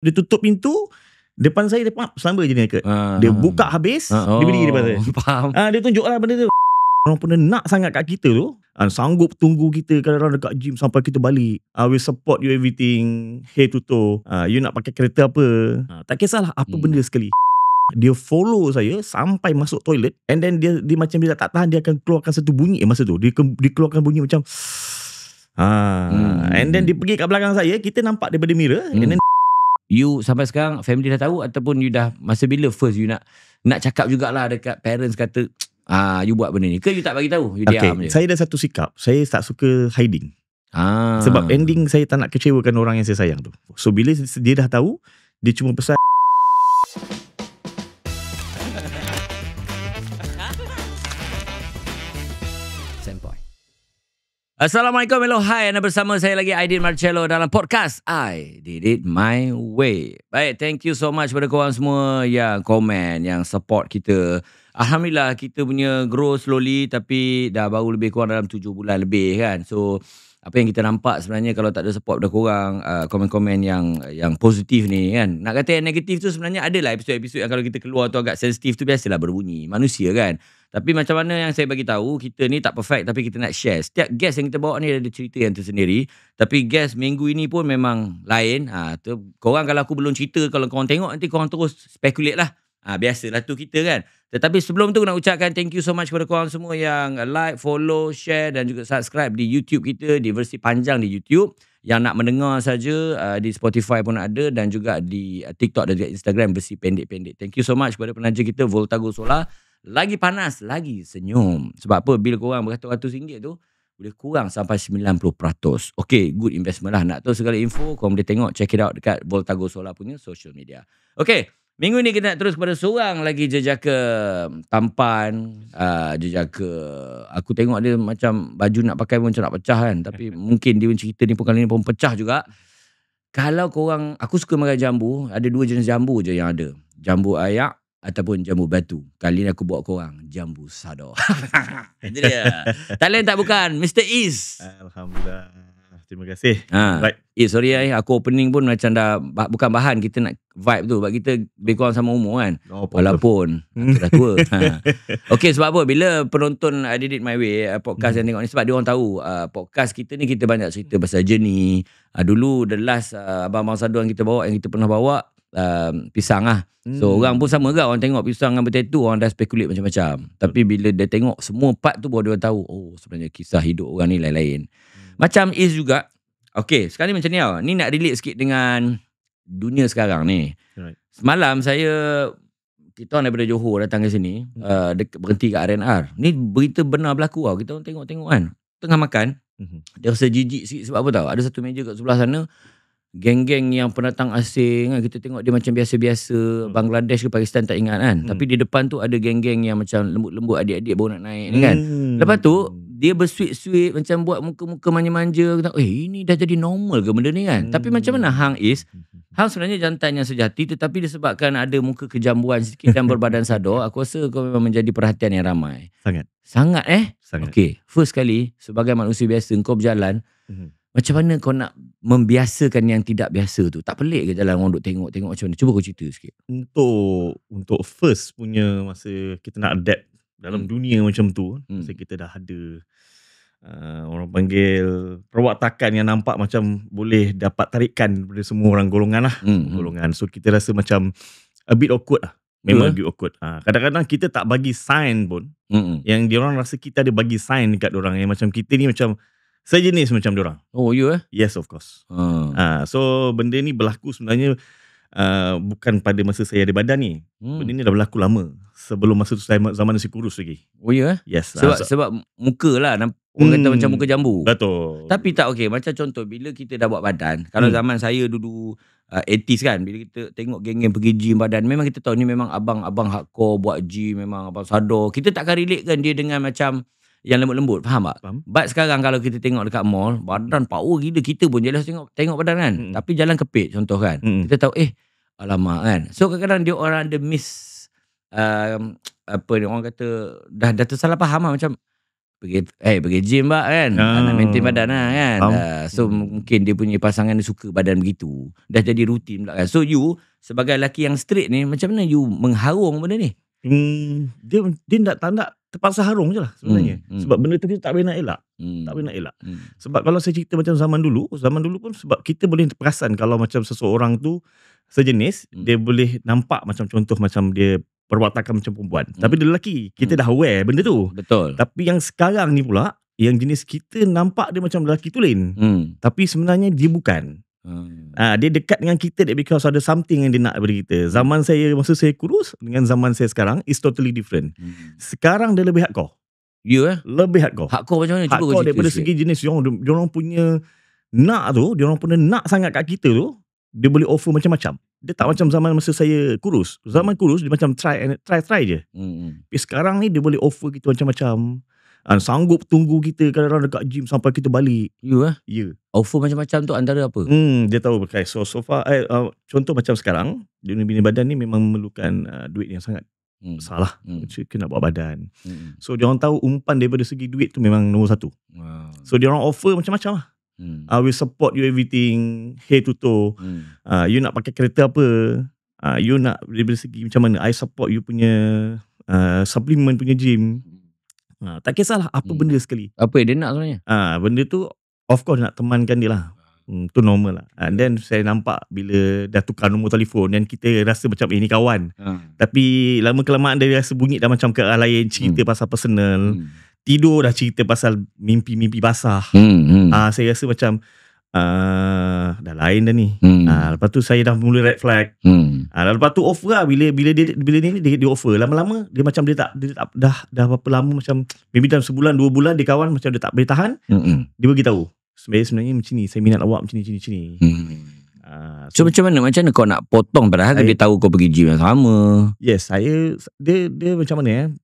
Dia tutup pintu, depan saya dia selamba je dia ikut. Dia buka habis, dia berdiri depan saya. Faham. Dia tunjuk lah benda tu. Orang pun nak sangat kat kita tu, sanggup tunggu kita kadang-kadang dekat gym sampai kita balik. We support you everything, head to toe. You nak pakai kereta apa, tak kisahlah apa benda sekali. Dia follow saya sampai masuk toilet, and then dia macam dia tak tahan, dia akan keluarkan satu bunyi masa tu. Dia keluarkan bunyi macam and then dia pergi kat belakang saya, kita nampak daripada mirror, and then you sampai sekarang family dah tahu, ataupun you dah, masa bila first you nak cakap jugalah dekat parents, kata you buat benda ni, ke you tak bagi tahu, you diam je? Saya dah satu sikap, saya tak suka hiding. Sebab ending saya tak nak kecewakan orang yang saya sayang tu. So bila dia dah tahu, dia cuma pesan. Assalamualaikum, hello, hi. Anda bersama saya lagi, Aidin Marcello, dalam podcast I Did It My Way. Baik, thank you so much kepada korang semua yang komen, yang support kita. Alhamdulillah, kita punya grow slowly, tapi dah baru lebih kurang dalam 7 bulan lebih kan. So apa yang kita nampak sebenarnya, kalau tak ada support daripada korang, komen-komen yang positif ni kan. Nak kata yang negatif tu sebenarnya adalah episod-episod yang kalau kita keluar tu agak sensitif tu, biasalah berbunyi, manusia kan. Tapi macam mana yang saya bagi tahu, kita ni tak perfect, tapi kita nak share. Setiap guest yang kita bawa ni ada cerita yang tersendiri. Tapi guest minggu ini pun memang lain. Korang kalau aku belum cerita, kalau korang tengok nanti korang terus speculate lah. Biasalah tu kita kan. Tetapi sebelum tu nak ucapkan thank you so much kepada korang semua yang like, follow, share dan juga subscribe di YouTube kita, di versi panjang di YouTube. Yang nak mendengar saja di Spotify pun ada, dan juga di TikTok dan juga Instagram versi pendek-pendek. Thank you so much kepada penaja kita Voltago Solar. Lagi panas, lagi senyum. Sebab apa? Bil korang beratus-ratus ringgit tu boleh kurang sampai 90%. Okay, good investment lah. Nak tahu segala info, korang boleh tengok, check it out dekat Voltago Solar punya social media. Okay, minggu ni kita nak terus kepada seorang lagi jejaka tampan, jejaka. Aku tengok dia macam baju nak pakai pun macam nak pecah kan. Tapi mungkin dia cerita ni pun kali ni pun pecah juga. Kalau korang, aku suka makan jambu. Ada 2 jenis jambu je yang ada. Jambu ayak ataupun jambu batu. Kali ni aku bawa korang jambu sado. Itu dia. Tak lain tak bukan Mr. Is. Alhamdulillah, terima kasih. Right. Sorry aku opening pun macam dah bukan bahan, kita nak vibe tu. Sebab kita lebih kurang sama umur kan. Walaupun aku dah tua. Okay, sebab apa? Bila penonton I Did It My Way podcast yang tengok ni, sebab dia orang tahu podcast kita ni kita banyak cerita pasal journey. Dulu the last Abang Sado yang kita bawa, yang kita pernah bawa pisang lah. So orang pun sama ke, orang tengok pisang dengan potato, orang dah speculate macam-macam. Tapi bila dia tengok semua part tu, baru dia tahu, oh sebenarnya kisah hidup orang ni lain-lain. Macam Is juga. Okay, sekarang ni macam ni tau. Ni nak relate sikit dengan dunia sekarang ni. Semalam kita orang daripada Johor datang ke sini, berhenti kat RNR. Ni berita benar berlaku tau. Kita orang tengok-tengok kan, tengah makan, dia rasa jijik sikit. Sebab apa tau, ada satu meja kat sebelah sana, geng-geng yang pendatang asing kan, kita tengok dia macam biasa-biasa, Bangladesh ke Pakistan tak ingat kan. Tapi di depan tu ada geng-geng yang macam lembut-lembut, adik-adik baru nak naik ni kan. Lepas tu dia bersweet-sweet, macam buat muka-muka manja-manja. Ini dah jadi normal ke benda ni kan. Tapi macam mana Hang Is? Hang sebenarnya jantan yang sejati, tetapi disebabkan ada muka kejambuan sikit dan berbadan sado, aku rasa kau memang menjadi perhatian yang ramai. Sangat. Sangat. Okay, first kali sebagai manusia biasa kau berjalan, macam mana kau nak membiasakan yang tidak biasa tu? Tak pelik ke jalan orang duk tengok macam mana? Cuba kau cerita sikit. Untuk first punya masa kita nak adapt dalam dunia macam tu, masa kita dah ada orang panggil perwatakan yang nampak macam boleh dapat tarikan daripada semua orang golongan lah. Golongan. So kita rasa macam a bit awkward lah. Memang a bit awkward. Kadang-kadang kita tak bagi sign pun, yang diorang rasa kita ada bagi sign dekat diorang, yang macam kita ni macam sejenis macam diorang. Oh, you Yes, of course. So benda ni berlaku sebenarnya bukan pada masa saya ada badan ni. Benda ni dah berlaku lama. Sebelum masa tu zaman nasi kurus lagi. Oh ya? Yes. Sebab muka lah, orang kata macam muka jambu. Betul. Tapi tak, okay, macam contoh bila kita dah buat badan. Kalau zaman saya dulu 80s kan, bila kita tengok geng-geng pergi gym badan, memang kita tahu ni memang abang-abang hardcore buat gym, memang abang sado. Kita takkan relate kan dia dengan macam yang lembut-lembut, faham tak? But sekarang kalau kita tengok dekat mall, badan power gila, kita pun jelas tengok badan kan. Tapi jalan kepit contoh kan. Kita tahu alamak kan. So kadang-kadang dia orang ada miss, apa ni orang kata, dah tersalah faham lah. Macam pergi gym pak kan. Nak maintain badan lah kan. So mungkin dia punya pasangan dia suka badan begitu. Dah jadi rutin pula kan. So you sebagai lelaki yang straight ni, macam mana you mengharung benda ni? Dia tak nak terpaksa harung je lah sebenarnya. Sebab benda tu kita tak boleh nak elak. Tak boleh nak elak. Sebab kalau saya cerita macam zaman dulu pun sebab kita boleh perasan kalau macam seseorang tu sejenis, dia boleh nampak macam contoh macam dia perwatakan macam perempuan. Tapi dia lelaki, kita dah aware benda tu. Betul. Tapi yang sekarang ni pula, yang jenis kita nampak dia macam lelaki tu lain. Tapi sebenarnya dia bukan. Dia dekat dengan kita because ada something yang dia nak daripada kita. Zaman saya, masa saya kurus dengan zaman saya sekarang is totally different. Sekarang dia lebih hardcore. You Lebih hardcore. Hardcore macam mana? Cuba Hardcore daripada segi jenis diorang punya nak tu, diorang punya nak sangat kat kita tu, dia boleh offer macam-macam. Dia tak macam zaman masa saya kurus. Zaman kurus dia macam try je. Tapi sekarang ni dia boleh offer kita macam-macam. Sanggup tunggu kita kadang-kadang dekat gym sampai kita balik. You Ya. Offer macam-macam tu antara apa? Dia tahu berkait. So far contoh macam sekarang dunia bina badan ni memang memerlukan duit yang sangat besar lah. Kena buat badan. So diorang tahu umpan daripada segi duit tu memang nombor satu. So diorang offer macam-macam lah. I will support you everything, head to toe. You nak pakai kereta apa, you nak dari segi macam mana, I support you punya supplement punya gym. Tak kisahlah apa benda sekali. Apa yang dia nak sebenarnya? Benda tu of course nak temankan dia lah. Tu normal lah. And then saya nampak bila dah tukar nombor telefon dan kita rasa macam ni kawan. Tapi lama kelamaan dia rasa bunyi dah macam ke arah lain, cerita pasal personal. Tidur dah cerita pasal mimpi-mimpi basah. Saya rasa macam dah lain dah ni. Lepas tu saya dah mula red flag. Lepas tu offer lah. Bila dia offer, lama-lama dia macam dia tak dah berapa lama, macam maybe dalam sebulan 2 bulan dia kawan macam dia tak boleh tahan. Dia beritahu sebenarnya macam ni, saya minat awak macam ni. So macam mana kau nak potong padahal dia tahu kau pergi gym yang sama? Yes, dia macam mana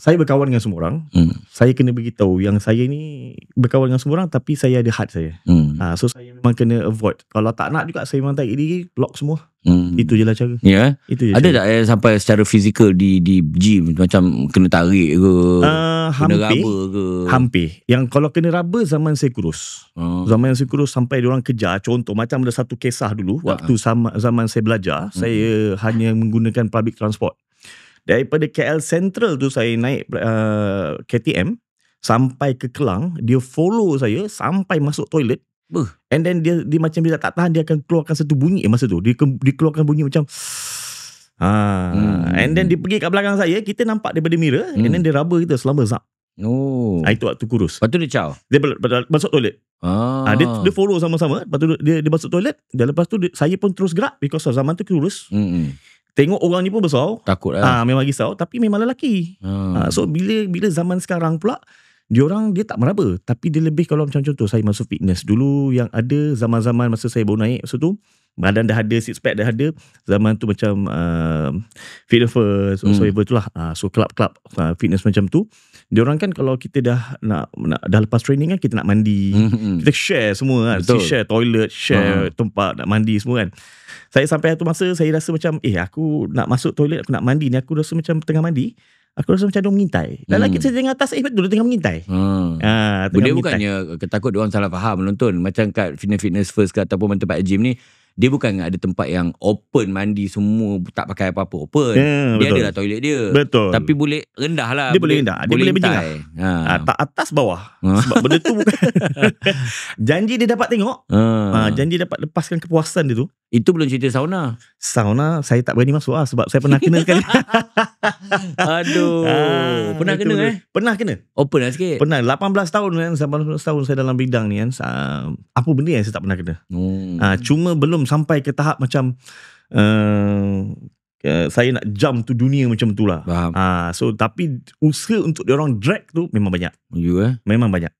saya berkawan dengan semua orang. Saya kena beritahu yang saya ni berkawan dengan semua orang, tapi saya ada had saya. So saya memang kena avoid. Kalau tak nak juga saya memang tarik diri, lock semua. Itu je lah cara. Itu je ada tak sampai secara fizikal di gym macam kena tarik ke, kena rubber ke? Hampir. Yang kalau kena rubber zaman saya kurus. Zaman saya kurus sampai diorang kejar. Contoh macam ada satu kisah dulu waktu zaman saya belajar, saya hanya menggunakan public transport. Daripada KL Central tu saya naik KTM sampai ke Kelang, dia follow saya sampai masuk toilet. And then dia macam dia tak tahan, dia akan keluarkan satu bunyi masa tu. Dia keluarkan bunyi macam and then dia pergi kat belakang saya, kita nampak daripada mirror, and then dia rubber kita selama zap. Itu waktu kurus. Lepas tu dia caw. Dia masuk toilet. Dia follow sama-sama. Lepas tu dia masuk toilet. Dan lepas tu saya pun terus gerak because zaman tu kurus. Tengok orang ni pun besar, takut lah. Memang risau, tapi memang lelaki. So bila zaman sekarang pula, dia tak meraba, tapi dia lebih, kalau macam contoh saya masuk fitness dulu, yang ada zaman-zaman masa saya baru naik, masa tu badan dah ada, six pack dah ada. Zaman tu macam fitness first, so itulah. So club fitness macam tu, diorang kan kalau kita dah lepas training kan, kita nak mandi, kita share semua kan. Share toilet, share tempat nak mandi semua kan. Saya sampai satu masa saya rasa macam aku nak masuk toilet, aku nak mandi ni, aku rasa macam tengah mandi, aku rasa macam dia mengintai. Dan lagi saya tengah atas, betul dia tengah mengintai. Dia bukannya ketakut dia orang salah faham menonton. Macam kat fitness first ke ataupun tempat gym ni, dia bukan ada tempat yang open mandi semua, tak pakai apa-apa open. Dia ada lah toilet dia. Betul. Tapi boleh rendah lah. Dia boleh rendah. Dia boleh berjengah. Tak atas bawah. Sebab benda tu bukan janji dia dapat tengok. Janji dapat lepaskan kepuasan dia tu. Itu belum cerita sauna. Sauna saya tak berani masuk sebab saya pernah kena sekali. Aduh. Pernah kena Pernah kena. Open lah sikit. Pernah 18 tahun kan. 18 tahun saya dalam bidang ni kan. Apa benda yang saya tak pernah kena. Cuma belum sampai ke tahap macam saya nak jump tu dunia macam tu lah. So tapi usaha untuk diorang drag tu memang banyak. Memang banyak.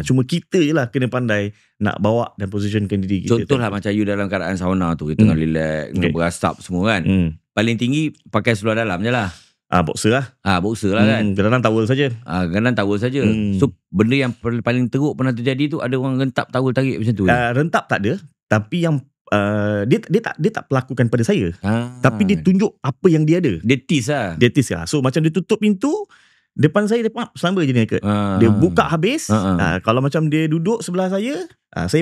Cuma kita je lah kena pandai nak bawa dan positionkan diri kita. Contoh lah macam you dalam keadaan sauna tu, kita tengah relax, berasap semua kan. Paling tinggi pakai seluar dalam je lah. Boxer lah. Boxer lah kan. Kadang-kadang towel saja. Kadang-kadang towel saja. So benda yang paling teruk pernah terjadi tu, ada orang rentap towel tarik macam tu. Rentap tak ada, tapi yang dia tak pelakukan pada saya. Tapi dia tunjuk apa yang dia ada. Dia tease lah. So macam dia tutup pintu, Depan saya dia selamba je naked. Dia buka habis. Kalau macam dia duduk sebelah saya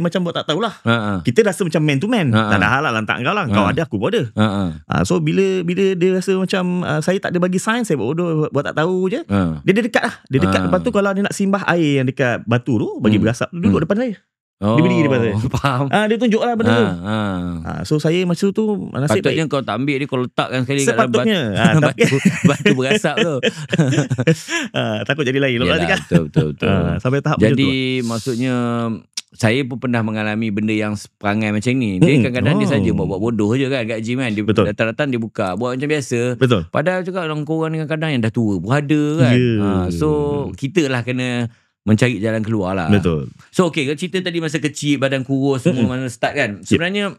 macam buat tak tahulah. Kita rasa macam man to man. Tak ada hal lah lantak kau lah. Kau ada, aku pun ada. So bila dia rasa macam saya tak ada bagi sign, saya buat tak tahu je. Dia dekat lah. Dia dekat. Lepas tu kalau dia nak simbah air yang dekat batu tu, bagi berasap, duduk depan saya. Dia berdiri depan saya. Faham. Dia tunjuk lah benda tu. So saya masa tu nasib patutnya baik. kau tak ambil dia, kau letakkan sekali kat dalam Sepatutnya. batu berasap tu. Takut jadi lain. Yalah, betul. Sampai tahap macam tu. Jadi maksudnya saya pun pernah mengalami benda yang perangai macam ni. Dia kadang-kadang dia saja buat bodoh je kan kat gym kan. Dia datang-datang dia buka, buat macam biasa. Betul. Padahal cakap orang korang ni kadang-kadang yang dah tua pun ada kan. So kita lah kena mencari jalan keluar lah. Betul. So okay, cerita tadi masa kecil, badan kurus semua mana start kan. Sebenarnya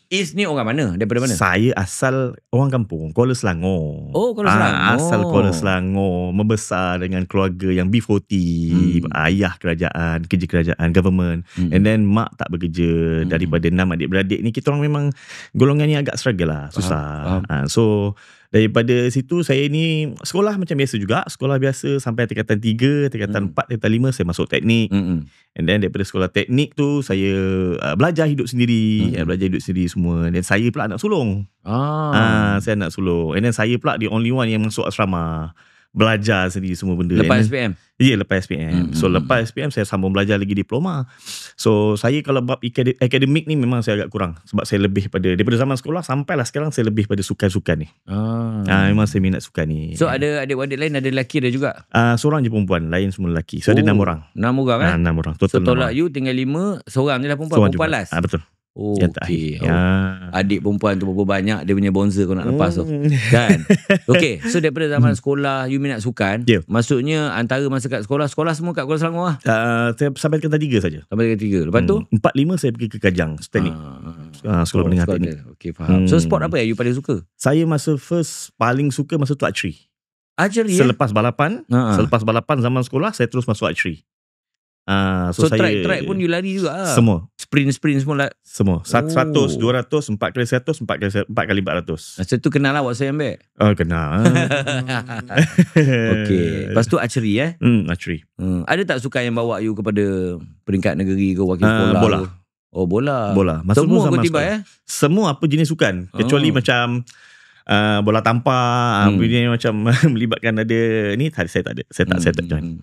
Is ni orang mana? Daripada mana? Saya asal orang kampung, Kuala Selangor. Oh, Kuala Selangor. Asal Kuala Selangor, membesar dengan keluarga yang B40, ayah kerajaan, kerja kerajaan, government. And then mak tak bekerja. Daripada 6 adik-beradik ni, kita orang memang golongan ni agak struggle lah, susah. So daripada situ saya ni sekolah macam biasa juga. Sekolah biasa sampai tingkatan 3, tingkatan 4, tingkatan 5 saya masuk teknik. And then daripada sekolah teknik tu saya belajar hidup sendiri. Belajar hidup sendiri semua. Dan saya pula anak sulung. Saya anak sulung. And then saya pula the only one yang masuk asrama. Belajar sendiri semua benda. Lepas SPM? Ya, lepas SPM. So lepas SPM saya sambung belajar lagi diploma. So saya kalau bab akademik ni memang saya agak kurang. Sebab saya lebih daripada zaman sekolah sampailah sekarang saya lebih pada sukan-sukan ni. Memang saya minat sukan ni. So ada adik-adik lain, ada lelaki ada juga? Seorang je perempuan, lain semua lelaki. So ada 6 orang. 6 orang kan? 6 orang. Total so tolak you tinggal 5, seorang je lah perempuan. Perempuan last? Betul. Oh, okay. Adik perempuan tu berapa banyak dia punya bonzer kau nak lepas tu kan. Okay, so daripada zaman sekolah you minat sukan, maksudnya antara masa kat sekolah semua kat Kuala Selangor lah? Saya sampai tingkatan 3 saja. Sampai tingkatan 3. Lepas tu 4-5 saya pergi ke Kajang teknik. Sekolah menengah teknik. Okay, faham. So sport apa yang you paling suka? Saya masa paling suka masa tu archery. Selepas balapan zaman sekolah saya terus masuk archery. So track pun you lari juga lah? Semua. Sprint semua lah? Semua. 100, 200, 4x100, 4x400. Masa tu kenal lah what saya ambil? Kenal. Okay. Lepas tu archery archery. Ada tak sukan yang bawa you kepada peringkat negeri ke, wakil sekolah? Bola. Oh, bola. Semua kau tiba Semua apa jenis sukan. Kecuali macam bola tampar, bunyi macam melibatkan ada ni, saya tak ada. Saya tak join.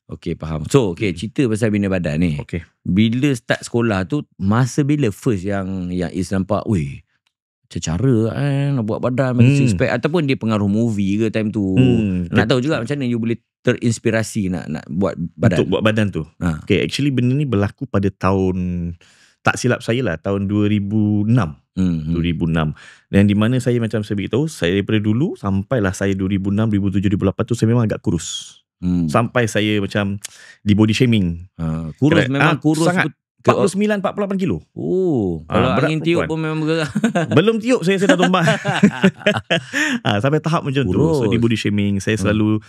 Okay, faham. So, cerita pasal bina badan ni. Okay. Bila start sekolah tu, masa bila first yang Is nampak, weh, macam cara nak buat badan, macam six pack, ataupun dia pengaruh movie ke time tu? Nak tahu juga macam mana you boleh terinspirasi nak buat badan. Untuk buat badan tu. Okay, actually benda ni berlaku pada tahun, tak silap saya lah, tahun 2006. 2006. Dan di mana saya macam saya beritahu, saya daripada dulu sampailah saya 2006, 2007, 2008 tu saya memang agak kurus. Sampai saya macam di body shaming. Kurus memang kurus sangat. 49, 48 kilo. Kalau angin tiup pun memang bergerak. Belum tiup saya dah tumbang. Sampai tahap macam tu. So di body shaming saya selalu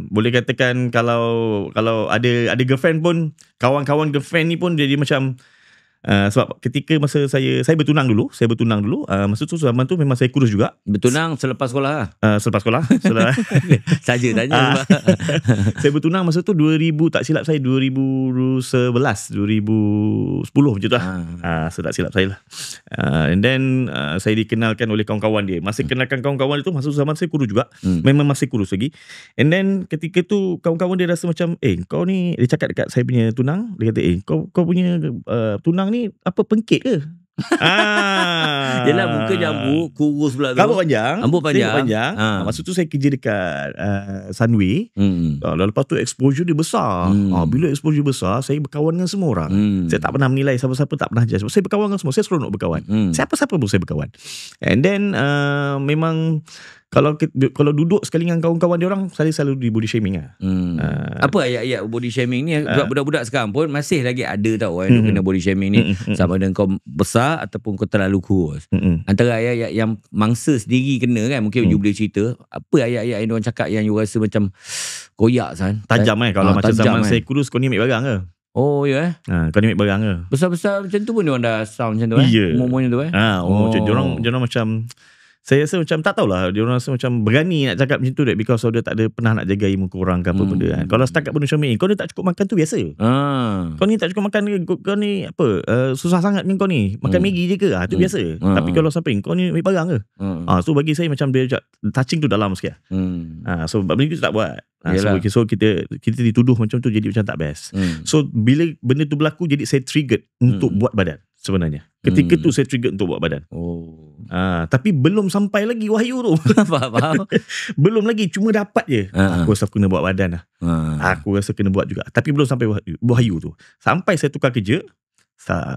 boleh katakan kalau ada girlfriend pun, kawan-kawan girlfriend ni pun jadi macam sebab ketika masa saya bertunang dulu, masa tu zaman tu memang saya kurus juga. Bertunang selepas sekolah lah? Selepas sekolah. Saja tanya. Saya bertunang masa tu 2000, tak silap saya 2011, 2010 macam tu lah. So tak silap saya lah. And then saya dikenalkan oleh kawan-kawan dia. Masa kenalkan kawan-kawan itu, masa zaman saya kurus juga. Memang masih kurus lagi. And then ketika tu kawan-kawan dia rasa macam, kau ni, dia cakap dekat saya punya tunang, dia kata, kau punya tunang ni apa, pengkit ke? Yelah, muka jambu, kurus pula tu. Rambut panjang. Masa tu saya kerja dekat Sunway. Lepas tu exposure dia besar. Bila exposure besar, saya berkawan dengan semua orang. Saya tak pernah menilai siapa-siapa, tak pernah judge. Saya berkawan dengan semua. Saya seronok berkawan. Siapa-siapa pun saya berkawan. And then memang kalau duduk sekali dengan kawan-kawan dia orang, saya selalu di body shaming lah. Apa ayat-ayat body shaming ni? Budak-budak sekarang pun masih lagi ada tau orang yang kena body shaming ni. Sama ada kau besar ataupun kau terlalu kurus. Antara ayat-ayat yang mangsa sendiri kena kan, mungkin you boleh cerita. Apa ayat-ayat yang diorang cakap yang you rasa macam koyak san? Tajam kalau macam zaman saya kurus, kau ni ambil barang ke? Oh ya kau ni ambil barang ke? Besar-besar macam tu pun diorang dah sound macam tu Yeah. Umur-umurnya tu macam diorang macam Saya rasa macam tak tahulah, dia orang rasa macam berani nak cakap macam tu because dia tak ada pernah nak jaga ilmu korang ke apa benda kan. Kalau setakat benda macam ni, kau ni tak cukup makan tu biasa. Kau ni tak cukup makan, kau ni apa, susah sangat kan kau ni makan Maggi je ke, tu biasa. Tapi kalau sampai kau ni ambil barang ke, so bagi saya macam dia touching tu dalam sikit. So benda tu tak buat. So kita dituduh macam tu, jadi macam tak best. So bila benda tu berlaku, jadi saya triggered untuk buat badan sebenarnya. Ketika tu saya triggered untuk buat badan. Tapi belum sampai lagi wahyu tu. Faham. Belum lagi, cuma dapat je. Aku rasa kena buat badan lah. Aku rasa kena buat juga. Tapi belum sampai wahyu tu. Sampai saya tukar kerja.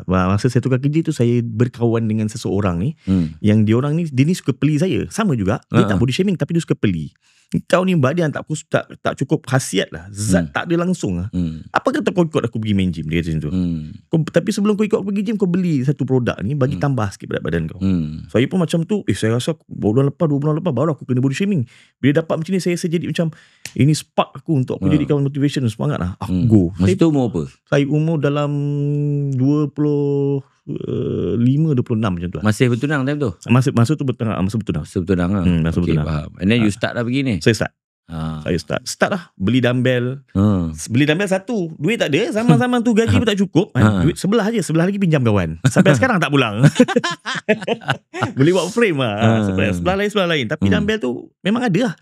Masa saya tukar kerja tu, saya berkawan dengan seseorang ni, yang dia ni suka peli saya. Sama juga, dia tak body shaming, tapi dia suka peli. Kau ni badan tak cukup khasiat lah, zat tak ada langsung lah. Apa kata kau ikut aku pergi main gym, dia kata macam tu. Tapi sebelum kau ikut aku pergi gym, kau beli satu produk ni bagi tambah sikit berat badan kau. Saya pun macam tu, saya rasa 2 bulan lepas baru aku kena body shaming. Bila dapat macam ni, saya rasa jadi macam ini spark aku untuk aku jadikan motivation, semangat lah. Aku go. Masa tu umur apa? Saya umur dalam 25-26 macam tu lah. Masih bertunang time tu? Masa tu bertunang. Masa bertunang lah. Masa bertunang. Faham. And then you start lah begini? Saya start. Saya start lah. Beli dumbbell. Beli dumbbell satu. Duit tak ada. Zaman-zaman tu gaji pun tak cukup. Duit sebelah je. Sebelah lagi pinjam kawan. Sampai sekarang tak pulang. Boleh buat frame lah. Sebelah lain. Tapi dumbbell tu memang ada lah.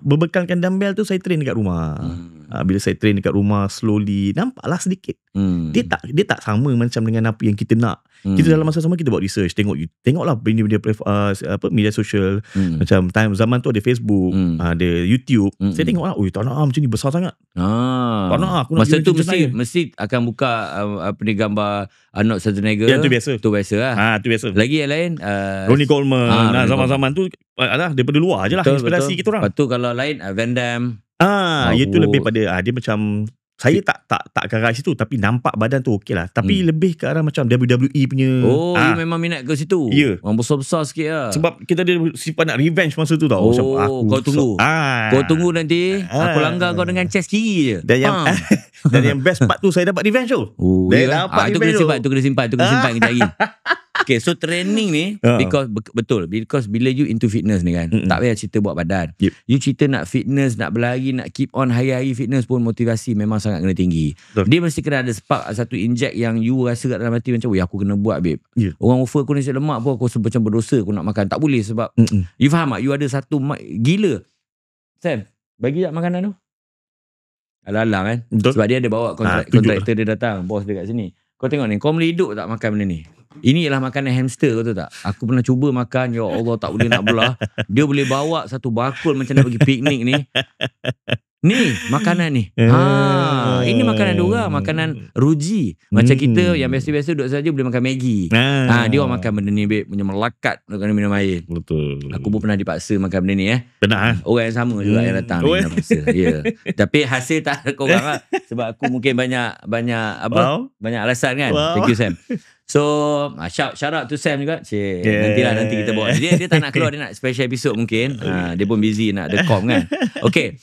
Berbekalkan dumbbell tu, saya train dekat rumah. Bila saya train dekat rumah, slowly nampaklah sedikit. Dia tak sama macam dengan apa yang kita nak. Kita dalam masa sama kita buat research, tengoklah benda-benda media sosial. Macam zaman tu ada Facebook, ada YouTube. Saya tengoklah, tak nak macam ni besar sangat. Tak nak aku nak. Masa tu mesti akan buka apa ni, gambar Arnold Schwarzenegger. Ya, tu biasa. Tu biasa lah. Tu biasa. Lagi yang lain Ronnie Coleman. Zaman-zaman tu daripada luar je lah, inspirasi kita orang. Lepas tu kalau lain Van Damme. Itu lebih pada dia macam, saya tak ke arah situ, tapi nampak badan tu okey lah. Tapi lebih ke arah macam WWE punya. You memang minat ke situ? Ya. Orang besar-besar sikit lah. Sebab kita ada sifat nak revenge masa tu tau. Kau tunggu. Kau tunggu nanti aku langgar kau dengan chest kiri je. Dan yang best part tu, saya dapat revenge tu. Dapat revenge tu. Kena simpan kejap lagi. Okay, so training ni because bila you into fitness ni kan, tak payah cerita buat badan. You cerita nak fitness, nak berlari, nak keep on hari-hari fitness pun, motivasi memang sangat kena tinggi. Dia mesti kena ada spark, satu inject yang you rasa kat dalam hati macam, aku kena buat babe. Orang offer aku nasi lemak pun aku rasa macam berdosa aku nak makan. Tak boleh sebab you faham tak? You ada satu gila. Sam, bagi tak makanan tu. Alang-alang kan. Sebab dia ada bawa kontraktor dia datang, bos dia kat sini. Kau tengok ni, kau boleh hidup tak makan benda ni? Ini ialah makanan hamster, kau tahu tak? Aku pernah cuba makan, ya Allah tak boleh nak belah. Dia boleh bawa satu bakul macam nak pergi piknik ni. Ni makanan ni. Ini makanan diorang, makanan ruji. Macam kita yang biasa-biasa duduk saja boleh makan Maggi. Dia orang makan benda ni babe, punya melekat nak kena minum air. Betul. Aku pun pernah dipaksa makan benda ni Pernah. Orang yang sama juga yang datang ni paksa. Tapi hasil tak korang lah. Sebab aku mungkin banyak alasan kan. Thank you Sam. So shout out to Sam juga. Nanti kita bawa. Dia tak nak keluar, dia nak special episode mungkin. Dia pun busy nak ada com kan. Okay.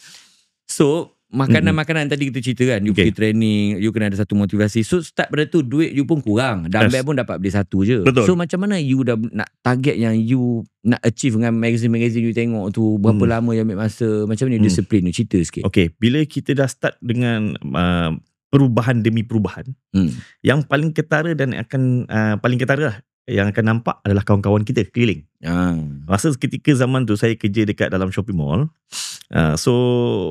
So makanan-makanan tadi kita cerita kan, you pergi training, you kena ada satu motivasi. So start pada tu duit you pun kurang, dumbbell pun dapat beli satu je. Betul. So macam mana you dah nak target yang you nak achieve dengan magazine you tengok tu, berapa lama yang ambil masa, macam mana disiplin you, cerita sikit. Okay, bila kita dah start dengan perubahan demi perubahan, yang paling ketara dan akan paling ketara lah yang akan nampak adalah kawan-kawan kita keliling. Masa ketika zaman tu saya kerja dekat dalam shopping mall. So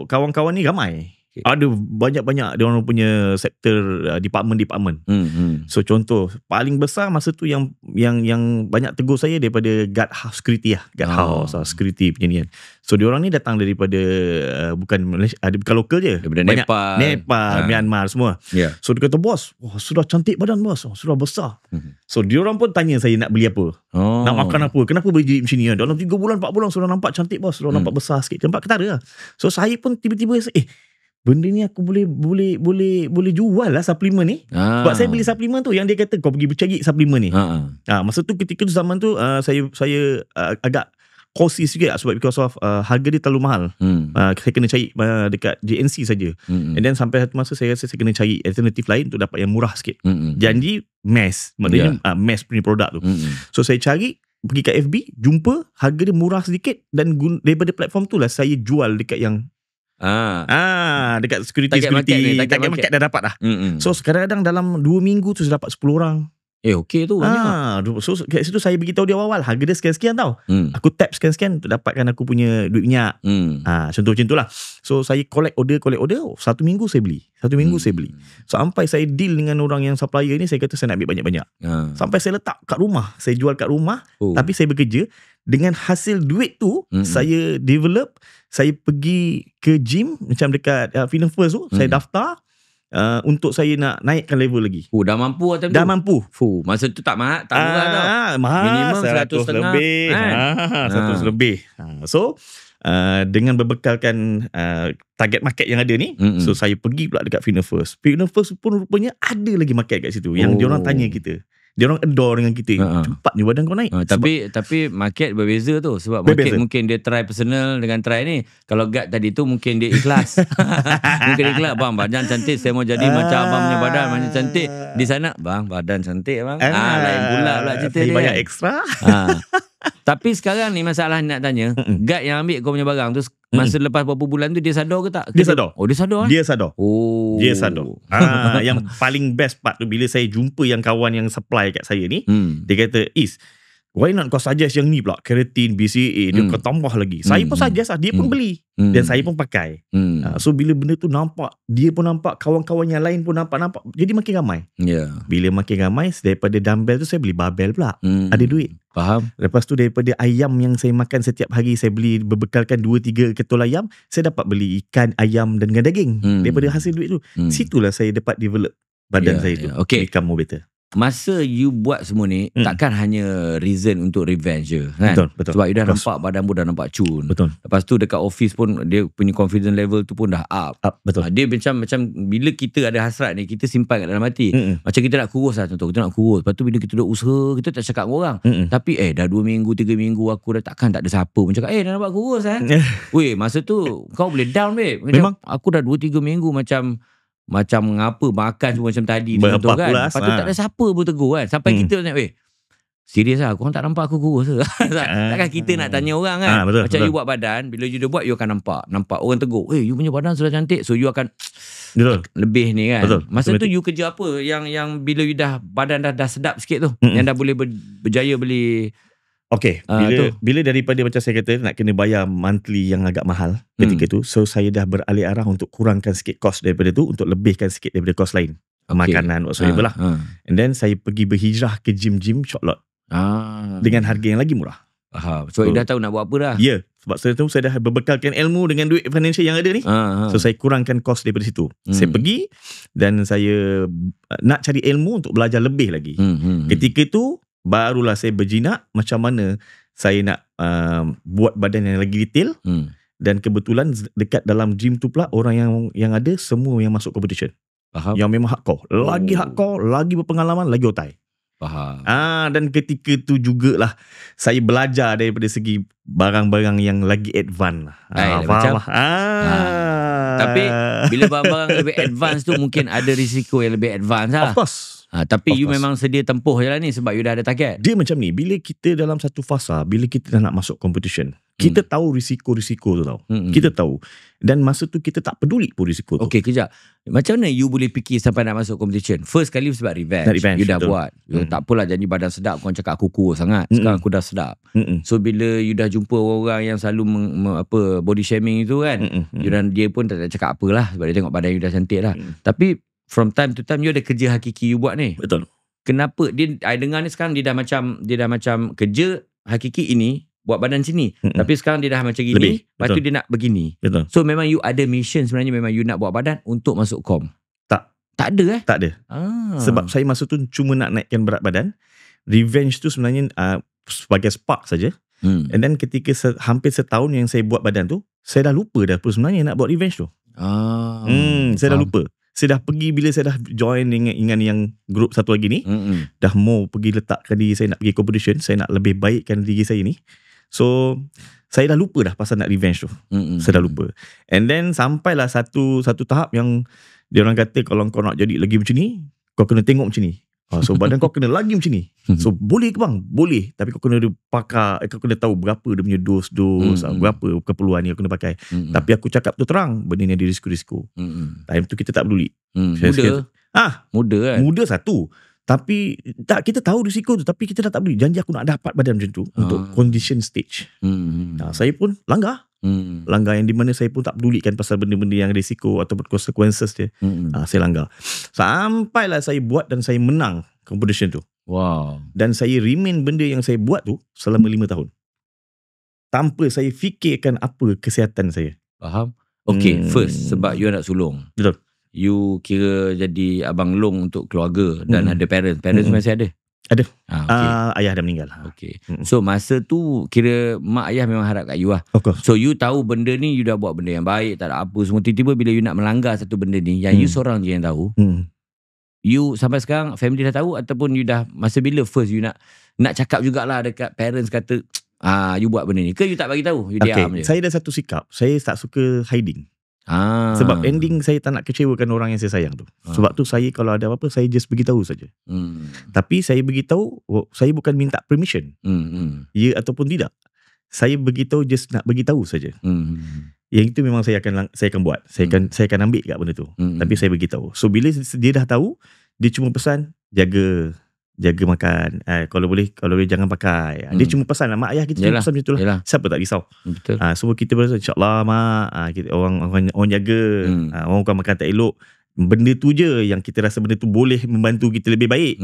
kawan-kawan ni ramai. Ada banyak-banyak dia orang punya sektor department. So contoh paling besar masa tu yang banyak tegur saya daripada guard house security lah. Guard house security punya ni kan. So dia orang ni datang daripada bukan Malaysia, bukan lokal je. Daripada banyak, Nepal, Myanmar semua. So dia kata, bos, sudah cantik badan bos, sudah besar. So dia orang pun tanya saya nak beli apa, nak makan apa, kenapa boleh jadi macam ni. Dalam 3 bulan 4 bulan sudah nampak cantik bos, sudah nampak besar sikit. Nampak ketara lah. So saya pun tiba-tiba benda ni aku boleh jual lah suplemen ni. Sebab saya beli suplemen tu yang dia kata kau pergi bercari suplemen ni. Masa tu ketika tu zaman tu saya agak cautious juga sebab because of harga dia terlalu mahal. Saya kena cari dekat JNC saja. And then sampai satu masa saya rasa saya kena cari alternatif lain untuk dapat yang murah sikit. Janji mass, maknanya mass punya produk tu. So saya cari pergi kat FB, jumpa, harga dia murah sedikit, dan daripada platform tu lah saya jual dekat yang dekat Target market dah dapat dah. So kadang-kadang dalam 2 minggu tu saya dapat 10 orang. Okey tu banyak. So kat situ saya beritahu dia awal, harga dia sekian-sekian tau. Aku tap sekian-sekian untuk dapatkan aku punya duit minyak. Contoh macam tu lah. So saya collect order. 1 minggu saya beli. 1 minggu saya beli. So sampai saya deal dengan orang yang supplier ni, saya kata saya nak ambil banyak-banyak. Sampai saya letak kat rumah. Saya jual kat rumah. Tapi saya bekerja. Dengan hasil duit tu, saya develop. Saya pergi ke gym macam dekat Freedom First tu. Saya daftar. Untuk saya nak naikkan level lagi. Dah mampu atau dah mampu. Masa tu tak murah tau. Mahal. Minimum 100 lebih. 100 lebih. So dengan berbekalkan target market yang ada ni, so saya pergi pula dekat Freedom First. Freedom First pun rupanya ada lagi market kat situ yang diorang tanya kita. Diorang adore dengan kita. Cepat ni badan kau naik. Tapi market berbeza tu. Sebab market mungkin dia try personal dengan try ni. Kalau guard tadi tu mungkin dia ikhlas. Mungkin ikhlas. Bang, badan cantik, saya mau jadi macam abang punya badan. Macam cantik. Di sana, bang, badan cantik bang. Lain pula cerita dia. Banyak ekstra. Tapi sekarang ni masalah nak tanya, guard yang ambil kau punya barang tu, masa lepas beberapa bulan tu dia sadar ke tak? Dia sadar. Dia sadar? Dia sadar. Dia sadar. Yang paling best part tu, bila saya jumpa yang kawan yang supply kat saya ni, dia kata, why not kau suggest yang ni pula, keratin, BCA, dia kau tambah lagi. Saya pun suggest lah, dia pun beli. Dan saya pun pakai. So bila benda tu nampak, dia pun nampak, kawan-kawan yang lain pun nampak. Jadi makin ramai. Bila makin ramai, daripada dumbbell tu saya beli barbell pula. Ada duit. Faham. Lepas tu daripada ayam yang saya makan setiap hari, saya beli berbekalkan 2-3 ketul ayam, saya dapat beli ikan, ayam dan daging. Daripada hasil duit tu. Situlah saya dapat develop badan saya tu. Become more better. Masa you buat semua ni, takkan hanya reason untuk revenge je kan? Betul. Sebab you dah nampak badan pun dah nampak cun. Betul. Lepas tu dekat office pun dia punya confidence level tu pun dah up. Betul. Dia macam bila kita ada hasrat ni, kita simpan kat dalam hati. Macam kita nak kurus lah, contoh kita nak kurus. Lepas tu bila kita dah usaha, kita tak cakap dengan orang. Tapi dah 2 minggu 3 minggu aku dah takkan tak ada siapa pun cakap dah nampak kurus Weh, masa tu kau boleh down babe. Memang aku dah 2-3 minggu macam ngapa makan semua macam tadi contoh kan. Lepas tu tak ada siapa pun tegur kan. Sampai kita nak serius lah, korang tak nampak aku kurus ke? Takkan kita nak tanya orang kan. Macam you buat badan, bila you dah buat, you akan nampak orang tegur, you punya badan sudah cantik. So you akan lebih ni kan. Masa tu you kerja apa yang bila you dah badan dah sedap sikit tu, yang dah boleh berjaya beli. Bila daripada macam saya kata nak kena bayar monthly yang agak mahal ketika tu, so saya dah beralih arah untuk kurangkan sikit kos daripada tu, untuk lebihkan sikit daripada kos lain, makanan whatsoever lah. And then saya pergi berhijrah ke gym Shotlot dengan harga yang lagi murah. So dah tahu nak buat apa dah. Sebab saya tahu saya dah berbekalkan ilmu dengan duit financial yang ada ni. So saya kurangkan kos daripada situ. Saya pergi dan saya nak cari ilmu untuk belajar lebih lagi. Ketika tu barulah saya berjinak macam mana saya nak buat badan yang lagi detail. Dan kebetulan dekat dalam gym tu pula, orang yang ada semua yang masuk competition. Yang memang hardcore. Lagi hardcore, lagi berpengalaman, lagi otai. Dan ketika tu jugalah saya belajar daripada segi barang-barang yang lagi advance. Macam tapi bila barang-barang lebih advance tu, mungkin ada risiko yang lebih advance lah. Of course. Tapi you memang sedia tempuh je lah ni, sebab you dah ada target. Dia macam ni, bila kita dalam satu fasa, bila kita dah nak masuk competition, kita tahu risiko-risiko tu tau. Kita tahu. Dan masa tu kita tak peduli pun risiko tu. Kejap. Macam mana you boleh fikir sampai nak masuk competition? First kali sebab revenge. You dah buat. Tak apalah jadi badan sedap, korang cakap aku kurus sangat. Sekarang aku dah sedap. So bila you dah jumpa orang yang selalu body shaming itu kan, dia pun tak cakap apalah, sebab dia tengok badan you dah cantik lah. Tapi from time to time you ada kerja hakiki you buat ni. Betul. Kenapa I dengar ni sekarang dia dah macam kerja hakiki ini buat badan sini. Tapi sekarang dia dah macam gini, lepas tu dia nak begini. Betul. So memang you ada mission sebenarnya, memang you nak buat badan untuk masuk kom. Tak ada Tak ada. Sebab saya masa tu cuma nak naikkan berat badan. Revenge tu sebenarnya sebagai spark saja. And then ketika hampir setahun yang saya buat badan tu, saya dah lupa dah sebenarnya nak buat revenge tu. Saya dah lupa. Saya dah pergi, bila saya dah join dengan yang grup satu lagi ni, dah mau pergi letakkan diri saya nak pergi competition, saya nak lebih baikkan diri saya ni. So saya dah lupa dah pasal nak revenge tu. Saya dah lupa. And then sampailah satu tahap yang dia orang kata, kalau kau nak jadi lagi macam ni, kau kena tengok macam ni. So badan kau kena lagi macam ni. So boleh ke bang? Boleh. Tapi kau kena kau kena tahu berapa dia punya dos, berapa keperluan yang kau kena pakai. Tapi aku cakap tu terang, benda ni ada risiko-risiko. Time tu kita tak peduli. Muda kan? Muda satu. Tapi kita tahu risiko tu, tapi kita dah tak peduli. Janji aku nak dapat badan macam tu untuk condition stage. Saya pun langgar. Langgar yang di mana saya pun tak pedulikan pasal benda-benda yang risiko ataupun consequences dia. Saya langgar. Sampailah saya buat dan saya menang competition tu. Wow. Dan saya remain benda yang saya buat tu selama 5 tahun. Tanpa saya fikirkan apa kesihatan saya. Faham? Okay, first sebab you anak sulung. Betul. You kira jadi abang long untuk keluarga dan ada parents. Parents masih ada? Ada. Okay. Ayah dah meninggal. Okay. So masa tu kira mak ayah memang harap kat you lah. Of course. So you tahu benda ni, you dah buat benda yang baik, tak ada apa semua. Tiba-tiba bila you nak melanggar satu benda ni, yang you seorang je yang tahu. You sampai sekarang family dah tahu, ataupun you dah masa bila first you nak cakap jugalah dekat parents kata you buat benda ni, ke you tak bagi tahu, you diam je? Saya dah satu sikap, saya tak suka hiding. Sebab ending saya tak nak kecewakan orang yang saya sayang tu. Sebab tu saya kalau ada apa-apa saya just beritahu saja. Tapi saya beritahu, saya bukan minta permission. Ya ataupun tidak. Saya beritahu just nak beritahu saja. Yang itu memang saya akan buat. Saya akan ambil kat benda tu. Tapi saya beritahu. So bila dia dah tahu, dia cuma pesan jaga makan. Kalau boleh jangan pakai. Dia cuma pesan lah. Mak ayah kita cuma pesan macam tu lah. Siapa tak risau. Betul. Semua kita berasa InsyaAllah mak, orang jaga. Orang bukan makan tak elok. Benda tu je yang kita rasa benda tu boleh membantu kita lebih baik.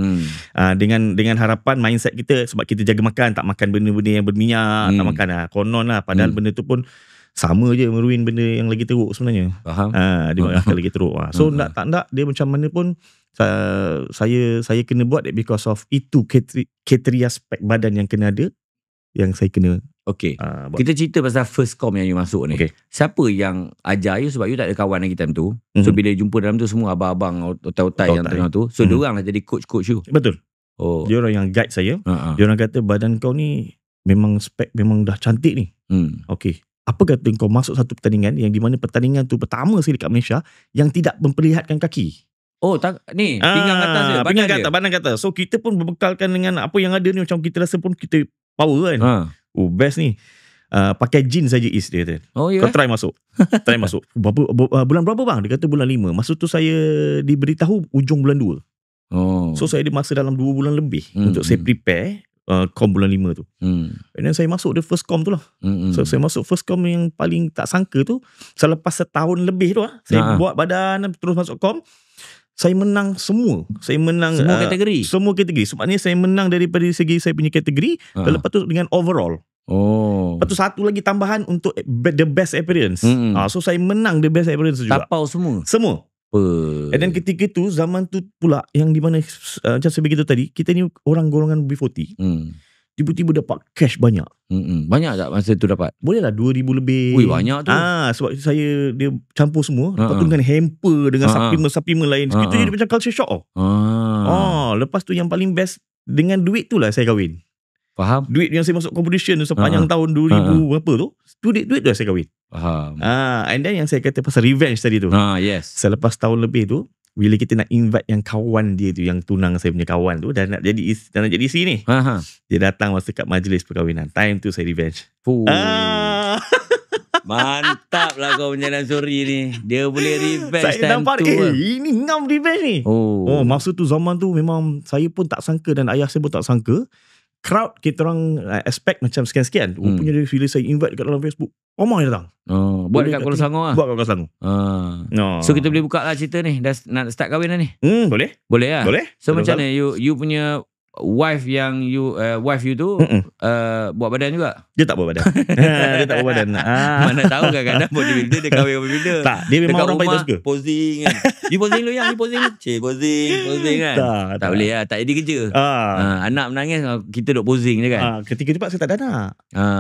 Dengan harapan mindset kita, sebab kita jaga makan, tak makan benda-benda yang berminyak, tak makan konon lah. Padahal benda tu pun sama je meruin benda yang lagi teruk sebenarnya. Faham? Dia akan lagi teruk. So tak nak dia macam mana pun saya kena buat because of itu kriteria spek badan yang kena ada, yang saya kena. Okay. Kita cerita pasal first com yang you masuk ni. Okay. Siapa yang ajar you? Sebab you tak ada kawan lagi time tu. So bila jumpa dalam tu semua abang-abang otai-otai yang tengah tu. So diorang lah jadi coach you. Betul. Diorang yang guide saya. Diorang kata badan kau ni memang spek memang dah cantik ni. Okay. Apa kata kau masuk satu pertandingan yang di mana pertandingan tu pertama sekali kat Malaysia yang tidak memperlihatkan kaki. Ni pinggang atas dia, pinggang kat atas, badan kat atas. So kita pun berbekalkan dengan apa yang ada ni, macam kita rasa pun kita power kan. Best ni. Pakai jeans saja is dia kata. Kau try masuk. Bulan berapa bang? Dia kata bulan 5. Masa tu saya diberitahu ujung bulan 2. So saya ada masa dalam 2 bulan lebih untuk saya prepare com bulan 5 tu. And then saya masuk the first com tu lah. So saya masuk first com yang paling tak sangka tu. Selepas setahun lebih tu lah, saya buat badan terus masuk com. Saya menang semua. Saya menang semua kategori. Semua kategori. Sebabnya saya menang daripada segi saya punya kategori. Dan lepas tu dengan overall. Lepas tu satu lagi tambahan untuk the best appearance. So saya menang the best appearance juga. Tapau semua. And then ketika tu, zaman tu pula yang di mana macam saya beritahu tadi, kita ni orang golongan B40. Tiba-tiba dapat cash banyak. Banyak tak masa tu dapat? Boleh lah 2,000 lebih. Ui, banyak tu. Sebab dia campur semua. Lepas tu dengan hamper, dengan supplement lain. Itu jadi macam culture shock. Lepas tu yang paling best, dengan duit tu lah saya kahwin. Faham? Duit yang saya masuk competition sepanjang tahun 2000 berapa tu, duit tu lah saya kahwin. Faham. And then yang saya kata pasal revenge tadi tu. Yes. Selepas tahun lebih tu, bila kita nak invite yang kawan dia tu, yang tunang saya punya kawan tu, dan nak jadi isteri ni. Dia datang masa kat majlis perkahwinan. Time tu saya revenge. Mantap lah kau punya Suri ni. Dia boleh revenge saya time nampak, tu. ini ngam revenge ni. Masa tu zaman tu memang saya pun tak sangka dan ayah saya pun tak sangka. Crowd kita orang expect macam sekian-sekian. Rupanya dia bila saya invite kat dalam Facebook, ramai datang. Buat dekat Kuala Selangor lah. Buat kat Kuala Selangor. So kita boleh buka lah cerita ni. Dah nak start kahwin dah ni. Boleh. Boleh lah. Boleh. So macam mana you punya wife yang you tu buat badan juga? Dia tak buat badan. Dia tak buat badan. Mana tahu kadang-kadang bodybuilder dia kahwin bodybuilder. Tak, dia memang orang paling tak suka. Posing kan. You posing dulu yang, you posing. Posing kan. Tak boleh lah, tak ada kerja. Anak menangis, kita duk posing je kan. Ketika tu pak saya tak ada anak.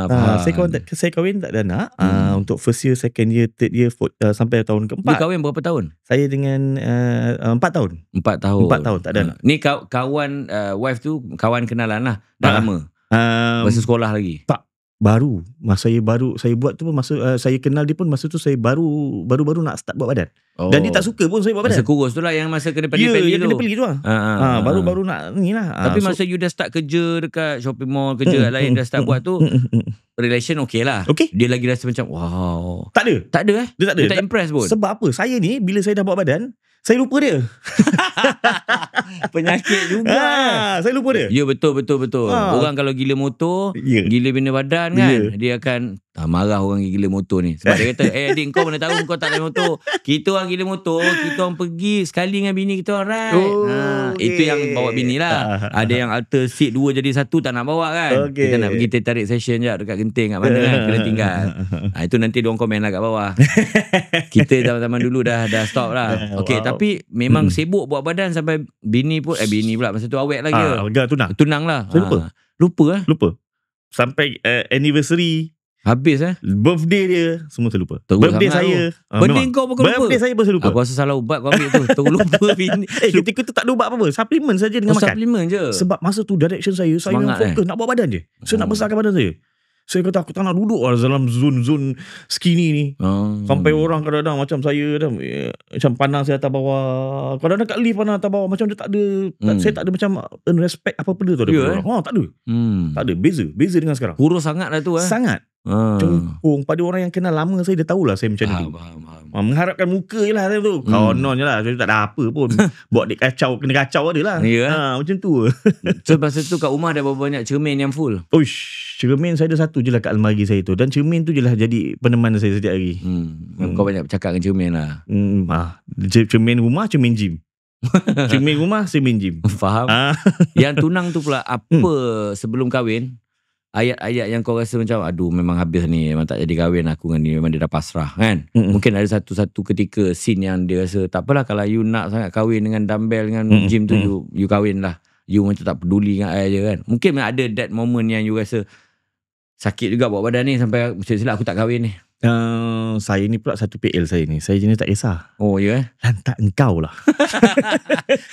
Faham. Saya kahwin tak ada anak. Untuk first year, second year, third year, sampai tahun keempat. You kahwin berapa tahun? Saya dengan 4 tahun. 4 tahun. 4 tahun tak ada anak. Ni kawan wife tu kawan kenalan lah. Dah lama. Masa sekolah lagi. Tak. baru. Masa saya buat tu pun masa saya kenal dia pun masa tu saya baru nak start buat badan. Dan dia tak suka pun saya buat badan. Masa kurus tu lah yang masa kena peli tu. Ya, kena peli tu lah. Baru nak ni lah. Tapi masa you dah start kerja dekat shopping mall, kerja lain dah start buat tu, relation okey lah. Okey. Dia lagi rasa macam wow. Tak ada. Dia tak ada. Dia tak impress pun. Sebab apa? Saya ni bila saya dah buat badan, saya lupa dia. Penyakit juga. Saya lupa dia. Ya, betul. Orang kalau gila motor, gila bina badan kan, dia akan marah orang gila motor ni. Sebab dia kata, adik kau mana tahu kau tak naik motor. Kita orang gila motor, kita orang pergi sekali dengan bini kita orang ride. Itu yang bawa bini lah. Ada yang alter seat 2 jadi 1 tak nak bawa kan. Kita nak pergi tarik session je dekat Genting kat mana kan, kena tinggal. Itu nanti diorang komen lah kat bawah. Kita zaman-zaman dulu dah stop lah. Okay, tapi memang sibuk buat badan sampai bini pula masa tu awet lagi. Tunang lah. Saya lupa. Sampai anniversary, habis birthday dia semua saya lupa. Birthday saya birthday kau pun lupa. Birthday saya pun saya lupa. Aku rasa salah ubat kau ambil tu. Terus lupa bini. Ketika tu tak ada ubat apa-apa, suplemen saja dengan makan. Suplemen je. Sebab masa tu direction saya fokus nak buat badan je. Saya nak besarkan badan saya. Saya kata aku tak nak duduk dalam zon skinny ni. Sampai orang kadang-kadang macam saya dah, macam pandang saya atas bawah. Kadang-kadang kat lift pandang atas bawah, macam dia tak ada, saya tak ada macam respect apa benda tu. Tak ada. Tak ada. Beza dengan sekarang. Kurus sangat lah tu. Sangat. Cengkung. Pada orang yang kenal lama saya, dia tahulah saya macam tu. Mengharapkan muka je lah saya tu. Konon je lah. Saya tak ada apa pun. Buat dia kacau, kena kacau je lah. Macam tu. So masa tu kat rumah dah berapa banyak cermin yang full? Cermin saya ada satu je lah kat almari saya tu. Dan cermin tu je lah jadi peneman saya setiap hari. Kau banyak bercakap dengan cermin lah. Cermin rumah, cermin gym. Cermin rumah, cermin gym. Faham. Yang tunang tu pula, apa sebelum kahwin, ayat-ayat yang kau rasa macam aduh memang habis ni, memang tak jadi kahwin aku dengan ni, memang dia dah pasrah kan. Mungkin ada satu ketika scene yang dia rasa tak apalah, kalau you nak sangat kahwin dengan dumbbell dengan gym tu, you kahwin lah. You macam tak peduli dengan I je kan. Mungkin ada that moment yang you rasa sakit juga buat badan ni sampai macam silap aku tak kahwin ni. Saya ni pula satu PL saya ni. Saya jenis tak kisah. Oh ya. Lantak engkau lah.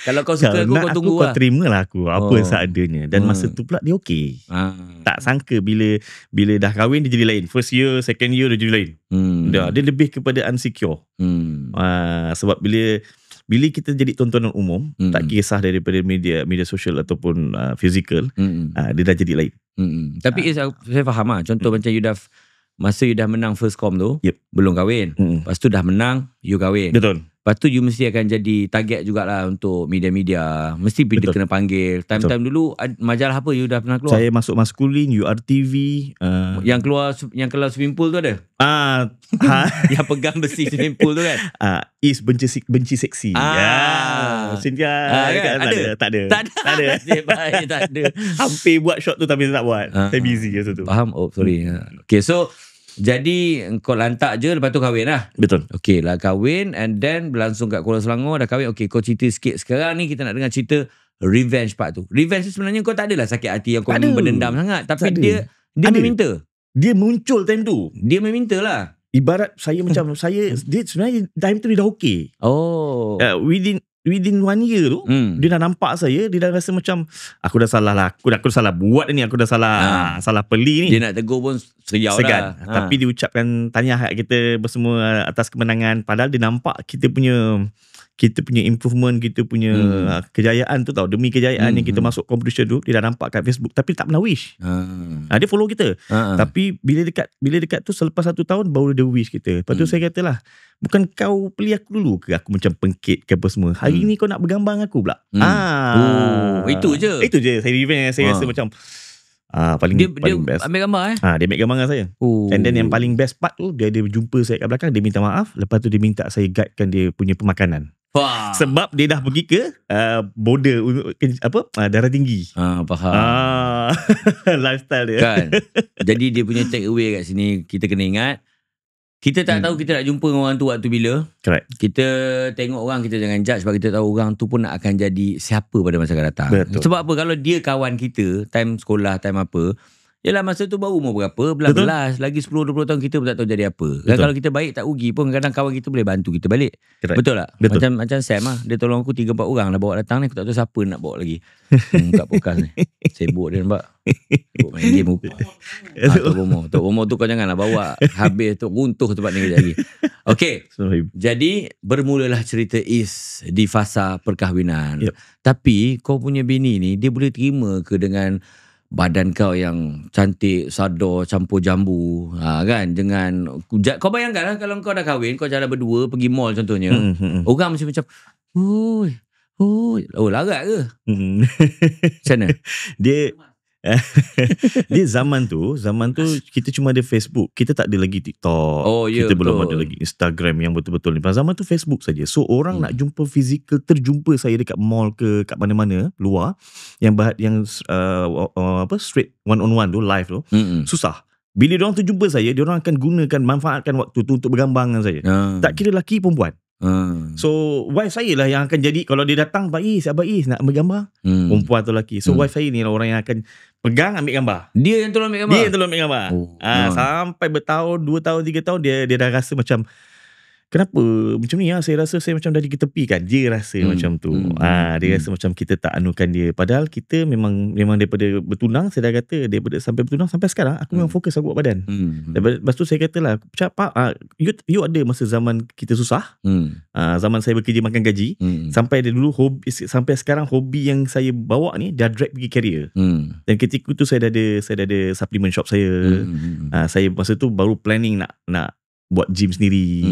Kalau kau suka aku, kau tunggu lah. Kau terima lah aku apa seadanya. Dan masa tu pula dia okey. Tak sangka bila dah kahwin dia jadi lain. First year, second year dia jadi lain. Dia lebih kepada insecure. Sebab bila kita jadi tontonan umum, tak kisah daripada media sosial ataupun physical, dia dah jadi lain. Tapi saya faham lah. Contoh macam masa you dah menang first com tu, belum kahwin. Lepas tu dah menang, you kahwin. Betul. Lepas tu you mesti akan jadi target jugalah untuk media-media. Mesti bila kena panggil. Time-time dulu majalah apa you dah pernah keluar? Saya masuk Maskulin, URTV. Yang keluar swimming pool tu ada? Yang pegang besi swimming pool tu kan? Is benci seksi. Cynthia kan? Tak ada. Tak ada. Hampir buat shot tu tapi saya tak buat. Saya busy masa tu. Faham? Oh sorry. Okay, so jadi kau lantak je, lepas tu kahwin lah. Betul. Okay lah, kahwin and then berlangsung kat Kuala Selangor, dah kahwin. Okay, kau cerita sikit. Sekarang ni kita nak dengar cerita revenge part tu. Revenge tu sebenarnya kau tak adalah sakit hati yang kau berdendam sangat. Tapi dia meminta. Dia muncul time tu. Dia meminta lah. Ibarat saya macam dia sebenarnya time tu dia dah okay. Within 1 year tu, dia dah nampak saya, dia dah rasa macam aku dah salah lah, aku salah buat ni, aku dah salah peli ni. Dia nak tegur pun seriau segan lah. Tapi dia ucapkan tahniah kat kita bersemua atas kemenangan. Padahal dia nampak kita punya improvement, kita punya kejayaan tu tau. Demi kejayaan yang kita masuk competition tu, dia dah nampak kat Facebook tapi tak pernah wish. Dia follow kita. Tapi bila dekat tu selepas 1 tahun baru dia wish kita. Lepas tu saya katalah, bukan kau pilih aku dulu ke aku macam pengkit ke apa semua. Hari ni kau nak bergambar dengan aku pula. Itu je. Saya revenge. Saya rasa macam paling best. Ambil gambar dia ambil gambar dengan saya. And then yang paling best part tu, dia jumpa saya kat belakang, dia minta maaf. Lepas tu dia minta saya guidekan dia punya pemakanan. Sebab dia dah pergi ke border darah tinggi. Faham. Lifestyle dia kan. Jadi dia punya take away kat sini, kita kena ingat, kita tak tahu kita nak jumpa dengan orang tu waktu bila. Correct. Kita tengok orang, kita jangan judge sebab kita tahu orang tu pun akan jadi siapa pada masa akan datang. Betul. Sebab apa, kalau dia kawan kita time sekolah, time apa, yalah masa tu baru umur berapa, belas-belas, lagi 10-20 tahun kita pun tak tahu jadi apa. Dan kalau kita baik tak rugi pun, kadang kawan kita boleh bantu kita balik. Correct. Betul tak? Betul. Macam Sam lah, dia tolong aku 3-4 orang dah bawa datang ni, aku tak tahu siapa nak bawa lagi kat podcast ni. Sibuk dia nampak. Sibuk main game. Tok Bomo tu kau janganlah bawa. Habis tu runtuh tempat ni kejap lagi. Okey. Jadi bermulalah cerita Is di fasa perkahwinan. Yep. Tapi kau punya bini ni, dia boleh terima ke dengan badan kau yang cantik, sadar, campur jambu, kan? Dengan kau bayangkan lah, kalau kau dah kahwin, kau jalan berdua pergi mall contohnya. Orang macam oi, larat ke? Macam mana? Dia zaman tu kita cuma ada Facebook. Kita tak ada lagi TikTok. Kita belum ada lagi Instagram yang betul-betul ni. Pada zaman tu Facebook saja. So orang nak jumpa fizikal, terjumpa saya dekat mall ke kat mana-mana luar yang straight one on one tu, live tu, susah. Bila diorang terjumpa saya, diorang akan manfaatkan waktu tu untuk bergambar dengan saya. Tak kira lelaki perempuan. So wife saya lah yang akan jadi, kalau dia datang, Abang Is nak bergambar, perempuan atau lelaki. So wife saya ni lah orang yang akan pegang, ambil gambar. Dia yang tolong ambil gambar. Sampai bertahun, 2 tahun, 3 tahun dia dah rasa macam, kenapa macam ni ya? Saya rasa saya macam dah diketepikan. Dia rasa macam tu. Dia rasa macam kita tak anukan dia. Padahal kita memang daripada bertunang, saya dah kata daripada sampai bertunang sampai sekarang aku memang fokus aku buat badan. Lepas tu saya katalah, Pak, you ada masa zaman kita susah. Zaman saya bekerja makan gaji, sampai ada dulu hobi, sampai sekarang hobi yang saya bawa ni dah drag pergi career. Dan ketika tu saya dah ada supplement shop saya. Saya masa tu baru planning nak buat gym sendiri.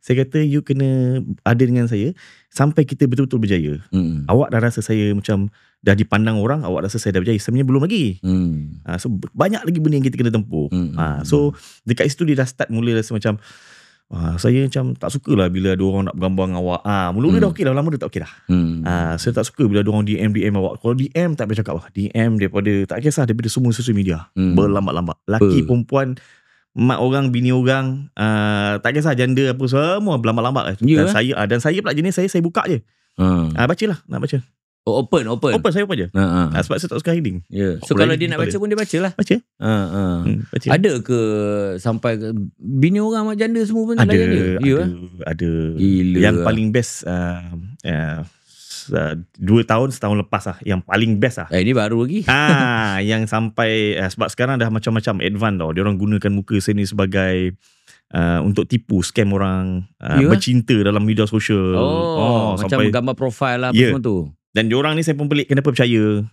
Saya kata you kena ada dengan saya sampai kita betul-betul berjaya. Awak dah rasa saya macam dah dipandang orang, awak rasa saya dah berjaya. Sebenarnya belum lagi. So banyak lagi benda yang kita kena tempuh. So dekat situ dia dah start mula rasa macam, saya macam tak suka lah bila ada orang nak bergambar dengan awak. Mula-mula dah okey lah, lama dah tak okey dah. Saya tak suka bila ada orang DM awak. Kalau DM tak boleh cakap, DM daripada, tak kisah, daripada semua sosial media, berlambat-lambat. Laki, perempuan, mak orang, bini orang, tak kisah, janda apa, semua berlambat-lambat. Dan saya pula jenis saya buka je. Bacalah, nak baca. Open saya open je. Sebab saya tak suka hiding. So kalau dia nak baca pun dia bacalah. Baca. Ada ke sampai bini orang mak janda semua pun ada dia? Ada. Gila. Yang paling best 2 tahun setahun lepas lah, yang paling best lah. Ini baru lagi. Yang sampai sebab sekarang dah macam-macam advance tau. Dia orang gunakan muka saya ni sebagai untuk tipu, scam orang, bercinta dalam media sosial. Macam sampai gambar profile lah semua tu. Dan diorang ni saya pun pelik kenapa percaya.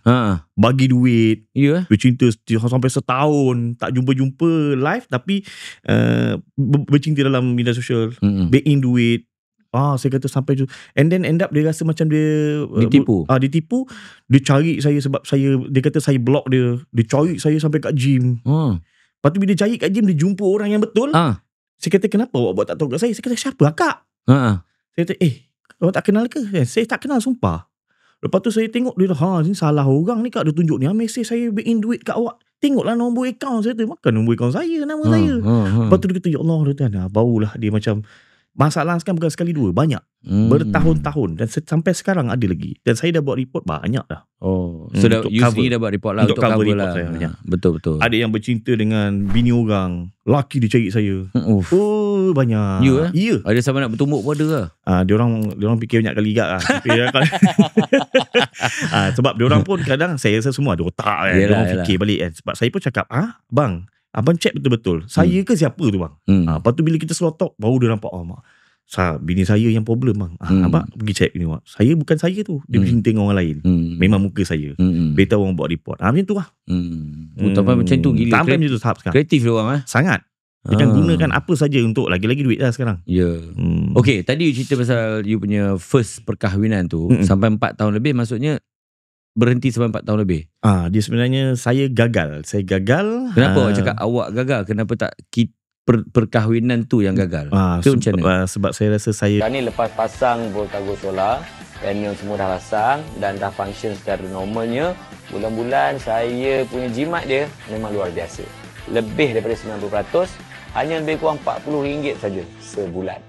Bagi duit, bercinta sampai setahun, tak jumpa-jumpa live, tapi bercinta dalam media sosial, back in duit. Saya kata sampai tu. And then end up dia rasa macam dia ditipu. Ditipu. Dia cari saya sebab dia kata saya block dia. Dia cari saya sampai kat gym. Lepas tu bila dia cari kat gym, dia jumpa orang yang betul. Saya kata, kenapa awak buat tak tahu kat saya? Saya kata, siapa akak? Saya kata, awak tak kenal ke? Saya tak kenal, sumpah. Lepas tu saya tengok dia dah, ni salah orang ni kak, dia tunjuk ni, mesej saya back in duit kat awak. Tengoklah nombor akaun. Saya kata, makan nombor akaun saya, nama saya. Lepas tu dia kata, ya Allah, dia kata, baulah dia macam, masalah sekarang bukan sekali dua, banyak. Bertahun-tahun. Dan sampai sekarang ada lagi. Dan saya dah buat report banyak dah. So you sendiri dah buat report lah, untuk cover lah. Betul-betul. Ada yang bercinta dengan bini orang, laki dia cari saya. Banyak. Ya? Ada sama nak bertumbuk pun ada lah. Diorang fikir banyak kali gak lah. Sebab diorang pun kadang, saya rasa semua ada otak kan. Diorang fikir balik kan. Sebab saya pun cakap, bang, abang check betul-betul, saya ke siapa tu bang? Lepas tu bila kita slow talk, baru dia nampak, mak, bini saya yang problem bang. Abang pergi check ni, mak, saya bukan saya tu. Dia bercinta dengan orang lain. Memang muka saya. Beritahu orang buat report. Macam tu lah. Sampai macam tu, gila. Sampai macam tu tahap sekarang. Kreatif dia orang. Sangat. Dia kan gunakan apa saja untuk lagi-lagi duit lah sekarang. Okay, tadi you cerita pasal you punya first perkahwinan tu, sampai 4 tahun lebih, maksudnya berhenti sampai 4 tahun lebih. Dia sebenarnya saya gagal. Kenapa awak cakap awak gagal? Kenapa tak perkahwinan tu yang gagal? Sebab saya rasa saya ni lepas pasang voltago solar, panel semua dah pasang dan dah function secara normalnya, bulan-bulan saya punya jimat dia memang luar biasa. Lebih daripada 90%, hanya lebih kurang RM40 saja sebulan.